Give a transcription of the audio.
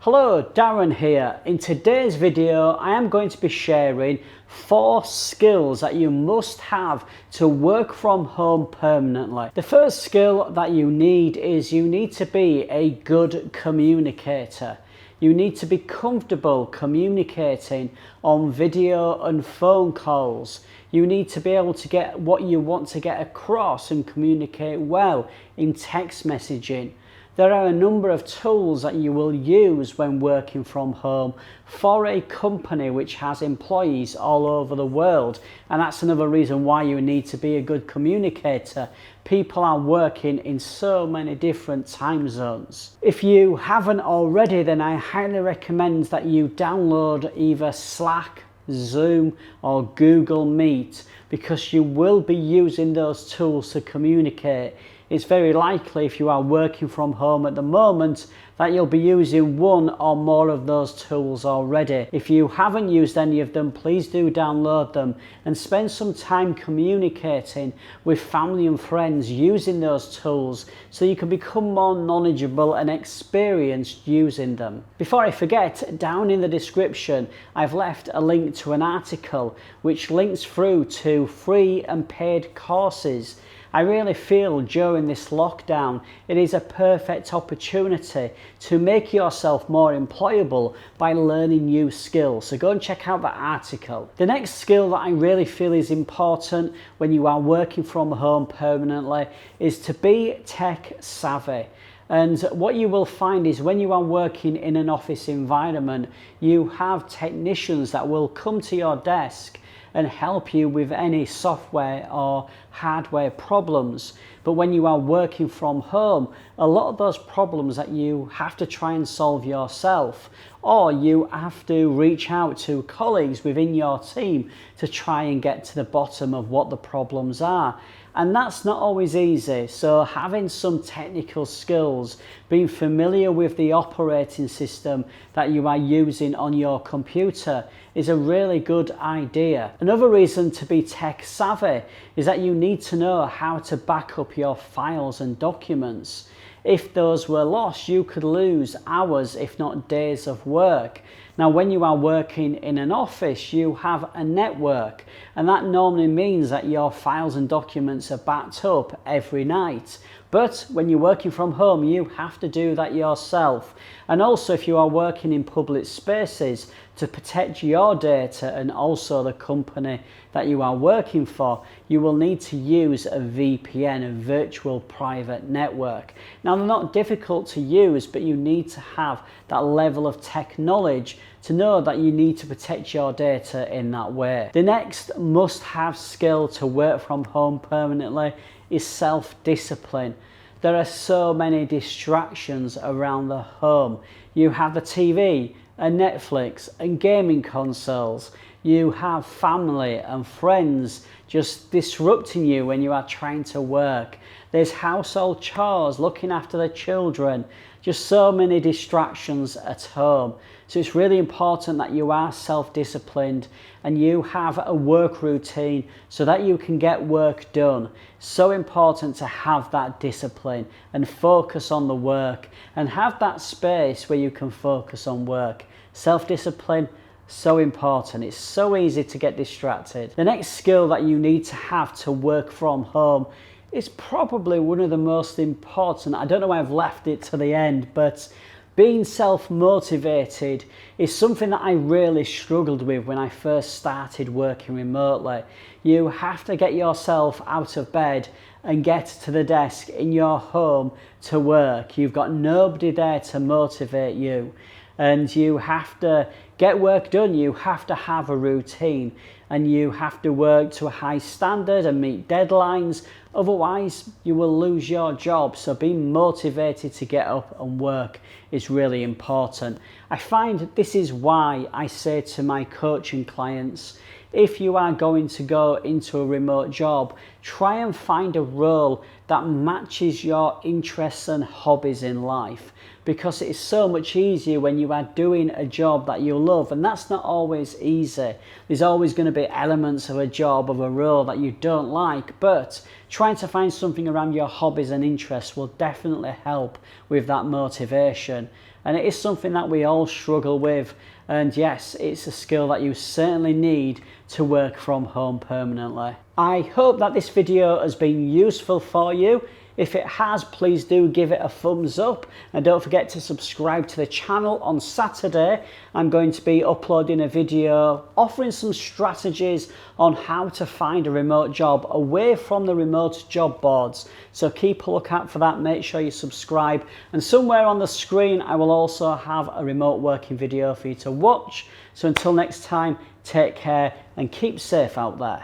Hello, Darren here. In today's video, I am going to be sharing 4 skills that you must have to work from home permanently. The first skill that you need is you need to be a good communicator. You need to be comfortable communicating on video and phone calls. You need to be able to get what you want to get across and communicate well in text messaging. There are a number of tools that you will use when working from home for a company which has employees all over the world, and that's another reason why you need to be a good communicator. People are working in so many different time zones. If you haven't already, then I highly recommend that you download either Slack, Zoom or Google Meet, because you will be using those tools to communicate. It's very likely, if you are working from home at the moment, that you'll be using one or more of those tools already. If you haven't used any of them, please do download them and spend some time communicating with family and friends using those tools so you can become more knowledgeable and experienced using them. Before I forget, down in the description I've left a link to an article which links through to free and paid courses. I really feel during this lockdown it is a perfect opportunity to make yourself more employable by learning new skills. So go and check out that article. The next skill that I really feel is important when you are working from home permanently is to be tech savvy. And what you will find is when you are working in an office environment, you have technicians that will come to your desk and help you with any software or hardware problems. But when you are working from home, a lot of those problems that you have to try and solve yourself, or you have to reach out to colleagues within your team to try and get to the bottom of what the problems are. And that's not always easy. So having some technical skills, being familiar with the operating system that you are using on your computer is a really good idea. Another reason to be tech savvy is that you need to know how to back up your files and documents. If those were lost, you could lose hours, if not days of work. Now, when you are working in an office, you have a network, and that normally means that your files and documents are backed up every night. But when you're working from home, you have to do that yourself. And also, if you are working in public spaces, to protect your data and also the company that you are working for, you will need to use a VPN, a virtual private network. Now, they're not difficult to use, but you need to have that level of tech knowledge to know that you need to protect your data in that way. The next must-have skill to work from home permanently is self-discipline. There are so many distractions around the home. You have the TV and Netflix and gaming consoles. You have family and friends just disrupting you when you are trying to work. There's household chores, looking after the children, just so many distractions at home. So it's really important that you are self-disciplined and you have a work routine so that you can get work done. So important to have that discipline and focus on the work and have that space where you can focus on work. Self-discipline, so important. It's so easy to get distracted. The next skill that you need to have to work from home is probably one of the most important. I don't know why I've left it to the end, but being self-motivated is something that I really struggled with when I first started working remotely. You have to get yourself out of bed and get to the desk in your home to work. You've got nobody there to motivate you, and you have to get work done. You have to have a routine and you have to work to a high standard and meet deadlines. Otherwise, you will lose your job. So being motivated to get up and work is really important. I find this is why I say to my coaching clients, if you are going to go into a remote job, try and find a role that matches your interests and hobbies in life, because it is so much easier when you are doing a job that you love, and that's not always easy. There's always going to be elements of a job, of a role that you don't like, but trying to find something around your hobbies and interests will definitely help with that motivation. And it is something that we all struggle with, and yes, it's a skill that you certainly need to work from home permanently. I hope that this video has been useful for you. If it has, please do give it a thumbs up, and don't forget to subscribe to the channel. On Saturday, I'm going to be uploading a video offering some strategies on how to find a remote job away from the remote job boards. So keep a lookout for that, make sure you subscribe, and somewhere on the screen I will also have a remote working video for you to watch. So until next time, take care and keep safe out there.